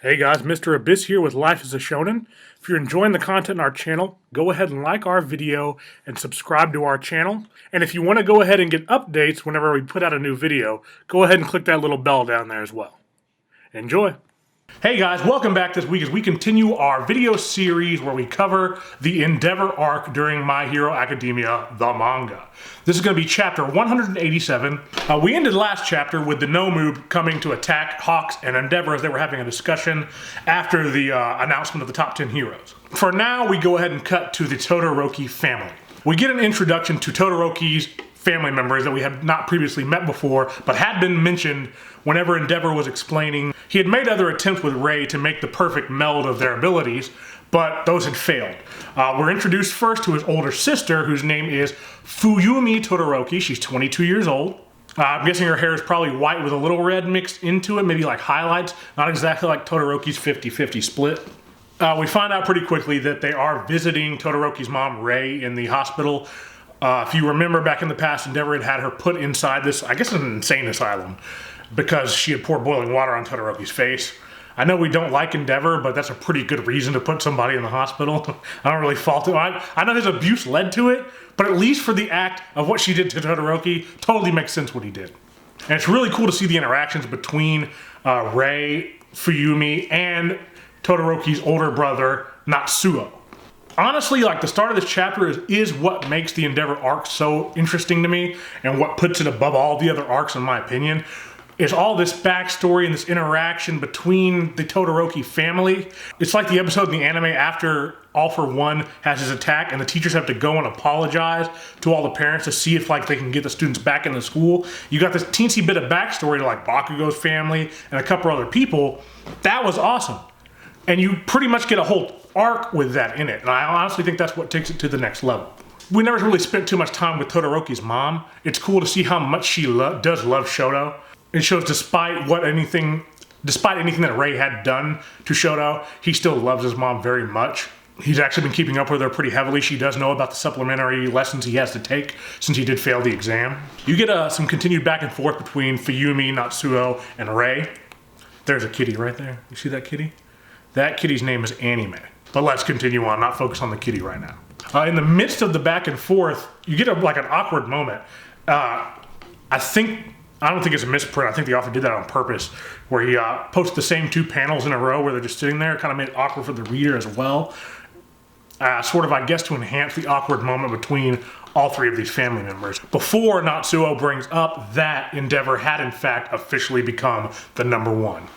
Hey guys, Mr. Abyss here with Life is a Shonen. If you're enjoying the content on our channel, go ahead and like our video and subscribe to our channel. And if you want to go ahead and get updates whenever we put out a new video, go ahead and click that little bell down there as well. Enjoy! Hey guys, welcome back this week as we continue our video series where we cover the Endeavor arc during My Hero Academia, the manga. This is going to be chapter 187. We ended last chapter with the Noumu coming to attack Hawks and Endeavor as they were having a discussion after the announcement of the top 10 heroes. For now, we go ahead and cut to the Todoroki family. We get an introduction to Todoroki's family members that we had not previously met before, but had been mentioned whenever Endeavor was explaining. He had made other attempts with Rei to make the perfect meld of their abilities, but those had failed. We're introduced first to his older sister, whose name is Fuyumi Todoroki. She's 22 years old. I'm guessing her hair is probably white with a little red mixed into it, maybe like highlights, not exactly like Todoroki's 50-50 split. We find out pretty quickly that they are visiting Todoroki's mom, Rei, in the hospital. If you remember back in the past, Endeavor had her put inside this, I guess, an insane asylum because she had poured boiling water on Todoroki's face. I know we don't like Endeavor, but that's a pretty good reason to put somebody in the hospital. I don't really fault it. I know his abuse led to it, but at least for the act of what she did to Todoroki, totally makes sense what he did. And it's really cool to see the interactions between Rei, Fuyumi, and Todoroki's older brother, Natsuo. Honestly, like the start of this chapter is what makes the Endeavor arc so interesting to me and what puts it above all the other arcs in my opinion. Is all this backstory and this interaction between the Todoroki family. It's like the episode in the anime after All for One has his attack and the teachers have to go and apologize to all the parents to see if like they can get the students back into school. You got this teensy bit of backstory to like Bakugo's family and a couple other people. That was awesome. And you pretty much get a whole arc with that in it. And I honestly think that's what takes it to the next level. We never really spent too much time with Todoroki's mom. It's cool to see how much she does love Shoto. It shows despite anything that Rei had done to Shoto, he still loves his mom very much. He's actually been keeping up with her pretty heavily. She does know about the supplementary lessons he has to take since he did fail the exam. You get some continued back and forth between Fuyumi, Natsuo, and Rei. There's a kitty right there. You see that kitty? That kitty's name is Anime. But let's continue on, not focus on the kitty right now. In the midst of the back and forth, you get like an awkward moment. I don't think it's a misprint. I think the author did that on purpose, where he posts the same two panels in a row where they're just sitting there. It kind of made it awkward for the reader as well. Sort of, I guess, to enhance the awkward moment between all three of these family members. Before Natsuo brings up that Endeavor had, in fact, officially become the #1.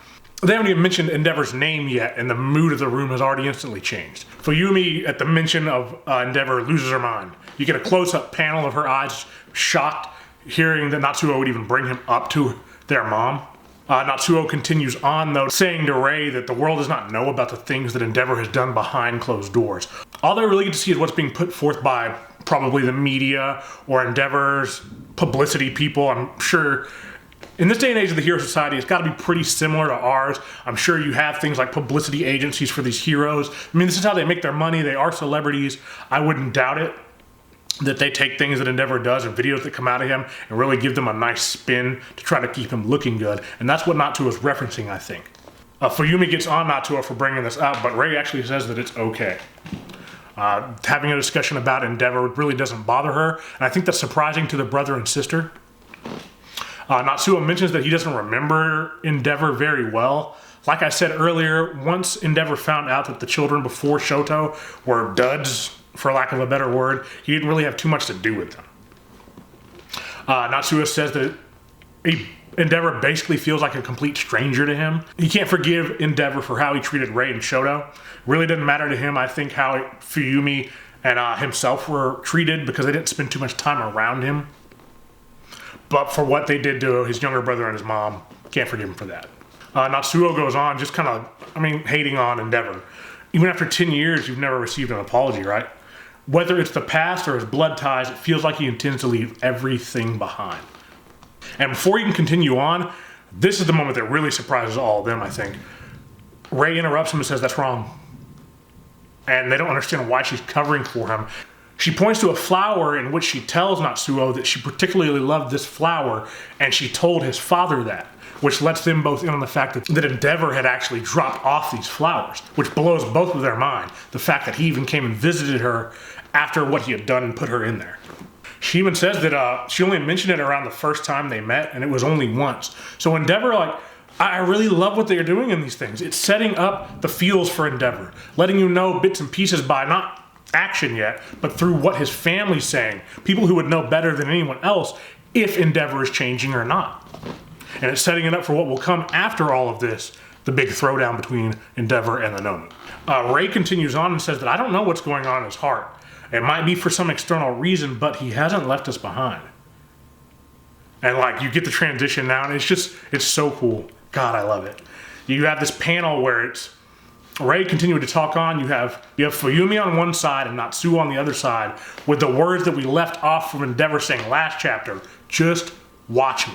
They haven't even mentioned Endeavor's name yet, and the mood of the room has already instantly changed. Fuyumi, at the mention of Endeavor, loses her mind. You get a close-up panel of her eyes shocked, hearing that Natsuo would even bring him up to their mom. Natsuo continues on, though, saying to Rei that the world does not know about the things that Endeavor has done behind closed doors. All they really get to see is what's being put forth by probably the media or Endeavor's publicity people. I'm sure in this day and age of the Hero Society, it's got to be pretty similar to ours. I'm sure you have things like publicity agencies for these heroes. I mean, this is how they make their money. They are celebrities. I wouldn't doubt it that they take things that Endeavor does and videos that come out of him and really give them a nice spin to try to keep him looking good. And that's what Natsuo is referencing, I think. Fuyumi gets on Natsuo for bringing this up, but Rei actually says that it's okay. Having a discussion about Endeavor really doesn't bother her, and I think that's surprising to the brother and sister. Natsuo mentions that he doesn't remember Endeavor very well. Like I said earlier, once Endeavor found out that the children before Shoto were duds, for lack of a better word, he didn't really have too much to do with them. Natsuo says that Endeavor basically feels like a complete stranger to him. He can't forgive Endeavor for how he treated Rei and Shoto. Really didn't matter to him, I think, how Fuyumi and himself were treated because they didn't spend too much time around him. But for what they did to his younger brother and his mom, can't forgive him for that. Natsuo goes on just kind of, hating on Endeavor. Even after 10 years, you've never received an apology, right? Whether it's the past or his blood ties, it feels like he intends to leave everything behind. And before he can continue on, this is the moment that really surprises all of them, I think. Rei interrupts him and says, "That's wrong." And they don't understand why she's covering for him. She points to a flower in which she tells Natsuo that she particularly loved this flower, and she told his father that, which lets them both in on the fact that Endeavor had actually dropped off these flowers, which blows both of their mind. The fact that he even came and visited her after what he had done and put her in there. She even says that she only mentioned it around the first time they met, and it was only once. So Endeavor, like, I really love what they're doing in these things. It's setting up the feels for Endeavor, letting you know bits and pieces by not action yet, but through what his family's saying. People who would know better than anyone else if Endeavor is changing or not. And it's setting it up for what will come after all of this, the big throwdown between Endeavor and the Noumu. Ray continues on and says that I don't know what's going on in his heart. It might be for some external reason, but he hasn't left us behind. And like, you get the transition now, and it's so cool. God, I love it. You have this panel where it's Ray continuing to talk on. You have Fuyumi on one side and Natsuo on the other side, with the words that we left off from Endeavor saying last chapter, just watch me.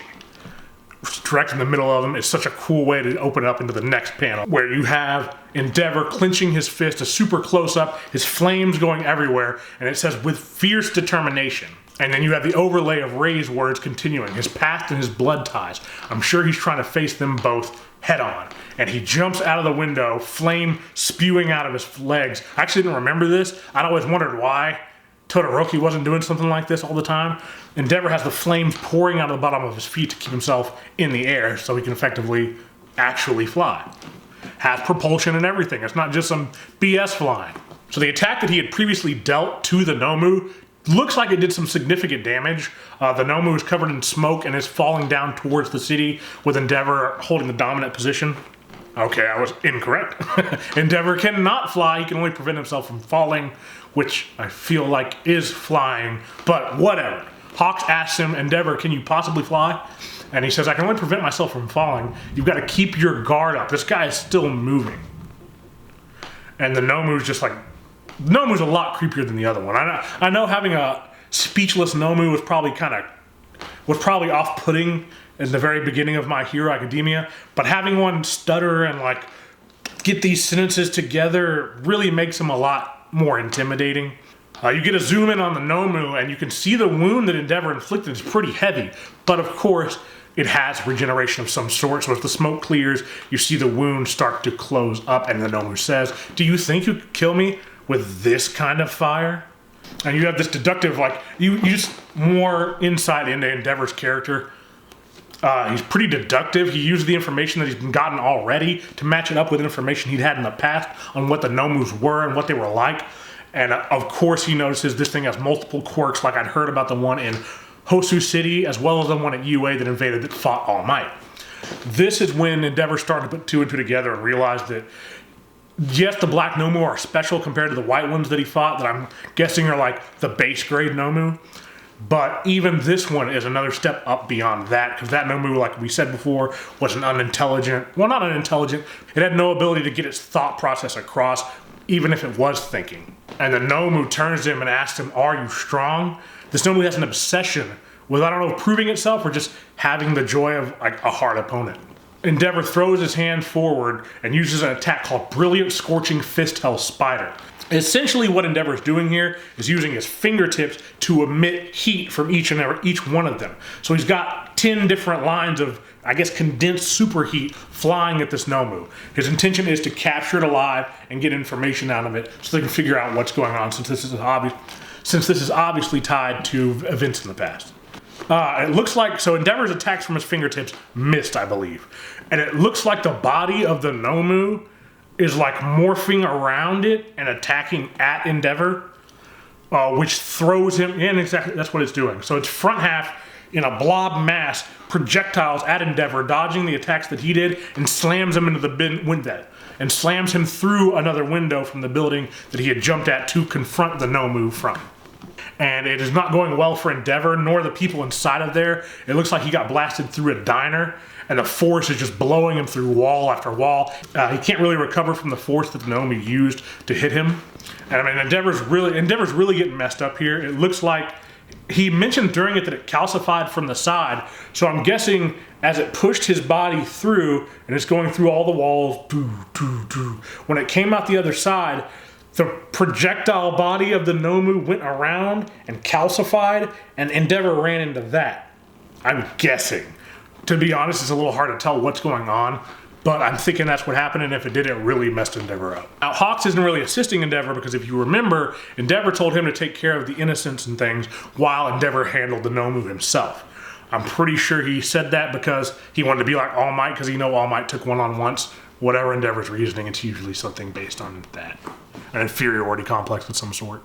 Direct in the middle of them. It's such a cool way to open up into the next panel, where you have Endeavor clenching his fist, a super close up, his flames going everywhere, and it says, with fierce determination. And then you have the overlay of Ray's words continuing, his past and his blood ties. I'm sure he's trying to face them both head on. And he jumps out of the window, flame spewing out of his legs. I actually didn't remember this. I'd always wondered why Todoroki wasn't doing something like this all the time. Endeavor has the flames pouring out of the bottom of his feet to keep himself in the air so he can effectively actually fly. Has propulsion and everything. It's not just some BS flying. So the attack that he had previously dealt to the Noumu looks like it did some significant damage. The Noumu is covered in smoke and is falling down towards the city, with Endeavor holding the dominant position. Okay, I was incorrect. Endeavor cannot fly. He can only prevent himself from falling, which I feel like is flying, but whatever. Hawks asks him, Endeavor, can you possibly fly? And he says, I can only prevent myself from falling. You've got to keep your guard up. This guy is still moving. And the Noumu's just like, Noumu's a lot creepier than the other one. I know having a speechless Noumu was probably off-putting in the very beginning of My Hero Academia, but having one stutter and like get these sentences together really makes him a lot more intimidating. You get a zoom in on the Noumu and you can see the wound that Endeavor inflicted is pretty heavy, but of course it has regeneration of some sort, so as the smoke clears, you see the wound start to close up, and the Noumu says, do you think you could kill me with this kind of fire? And you have this deductive, like, you just more insight into Endeavor's character. He's pretty deductive. He uses the information that he's gotten already to match it up with information he'd had in the past on what the Noumus were and what they were like. And of course he notices this thing has multiple quirks, like I'd heard about the one in Hosu City, as well as the one at UA that invaded that fought All Might. This is when Endeavor started to put two and two together and realized that yes, the black Noumu are special compared to the white ones that he fought, that I'm guessing are like the base grade Noumu. But even this one is another step up beyond that, because that Noumu, like we said before, was an unintelligent, well, not unintelligent, it had no ability to get its thought process across, even if it was thinking. And the Noumu turns to him and asks him, are you strong? This Noumu has an obsession with, I don't know, proving itself or just having the joy of like a hard opponent. Endeavor throws his hand forward and uses an attack called Brilliant Scorching Fist Hell Spider. Essentially what Endeavor is doing here is using his fingertips to emit heat from each one of them. So he's got 10 different lines of, I guess, condensed superheat flying at this Noumu. His intention is to capture it alive and get information out of it so they can figure out what's going on, since this is obviously tied to events in the past. It looks like, so Endeavor's attacks from his fingertips missed, I believe. And it looks like the body of the Noumu is like morphing around it and attacking at Endeavor, which throws him in. Exactly, that's what it's doing. So its front half in a blob mass projectiles at Endeavor, dodging the attacks that he did, and slams him into the window, and slams him through another window from the building that he had jumped at to confront the Noumu from. And it is not going well for Endeavor, nor the people inside of there. It looks like he got blasted through a diner, and the force is just blowing him through wall after wall. He can't really recover from the force that the Noumu used to hit him. And I mean, Endeavor's really getting messed up here. It looks like he mentioned during it that it calcified from the side, so I'm guessing as it pushed his body through, and it's going through all the walls, when it came out the other side, The projectile body of the Noumu went around and calcified, and Endeavor ran into that. I'm guessing. To be honest, it's a little hard to tell what's going on, but I'm thinking that's what happened, and if it did, it really messed Endeavor up. Now, Hawks isn't really assisting Endeavor because if you remember, Endeavor told him to take care of the innocents and things while Endeavor handled the Noumu himself. I'm pretty sure he said that because he wanted to be like All Might, because you know All Might took one on once. Whatever Endeavor's reasoning, it's usually something based on that. An inferiority complex of some sort.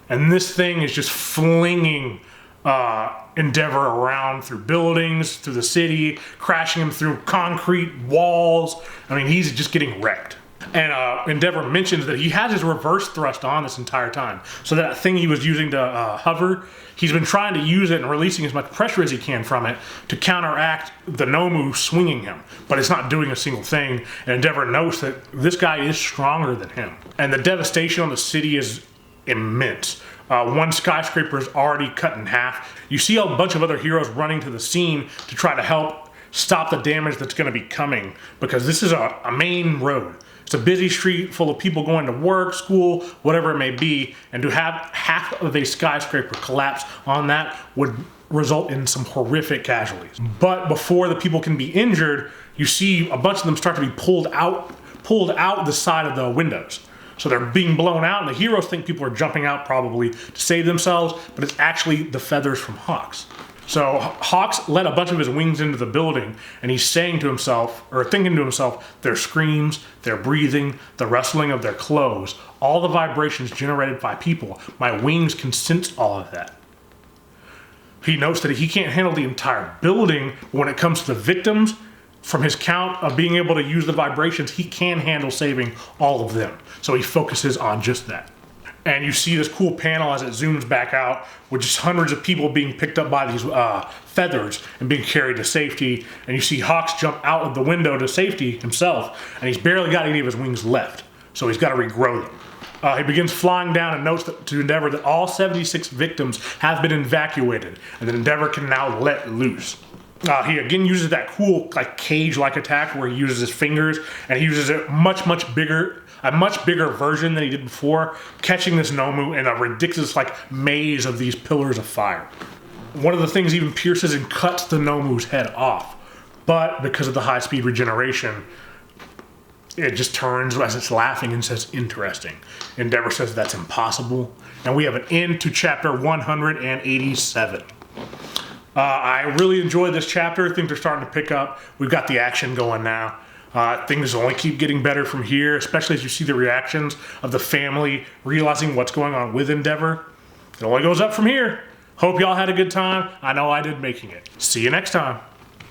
And this thing is just flinging Endeavor around through buildings, through the city, crashing him through concrete walls. I mean, he's just getting wrecked. And Endeavor mentions that he has his reverse thrust on this entire time. So that thing he was using to hover, he's been trying to use it and releasing as much pressure as he can from it to counteract the Noumu swinging him. But it's not doing a single thing. And Endeavor knows that this guy is stronger than him. And the devastation on the city is immense. One skyscraper is already cut in half. You see a bunch of other heroes running to the scene to try to help stop the damage that's going to be coming, because this is a main road. It's a busy street full of people going to work, school, whatever it may be, and to have half of a skyscraper collapse on that would result in some horrific casualties. But before the people can be injured, you see a bunch of them start to be pulled out the side of the windows. So they're being blown out, and the heroes think people are jumping out probably to save themselves, but it's actually the feathers from Hawks. So Hawks let a bunch of his wings into the building, and he's saying to himself, or thinking to himself, their screams, their breathing, the rustling of their clothes, all the vibrations generated by people, my wings can sense all of that. He notes that he can't handle the entire building, but when it comes to the victims, from his count of being able to use the vibrations, he can handle saving all of them. So he focuses on just that. And you see this cool panel as it zooms back out with just hundreds of people being picked up by these feathers and being carried to safety. And you see Hawks jump out of the window to safety himself, and he's barely got any of his wings left. So he's got to regrow them. He begins flying down and notes to Endeavor that all 76 victims have been evacuated, and that Endeavor can now let loose. He again uses that cool like cage-like attack where he uses his fingers, and he uses a much bigger version than he did before, catching this Noumu in a ridiculous like maze of these pillars of fire. One of the things even pierces and cuts the Noumu's head off, but because of the high-speed regeneration, it just turns as it's laughing and says, interesting. Endeavor says that's impossible, and we have an end to chapter 187. I really enjoyed this chapter. Things are starting to pick up. We've got the action going now. Things only keep getting better from here, especially as you see the reactions of the family realizing what's going on with Endeavor. It only goes up from here. Hope y'all had a good time. I know I did making it. See you next time.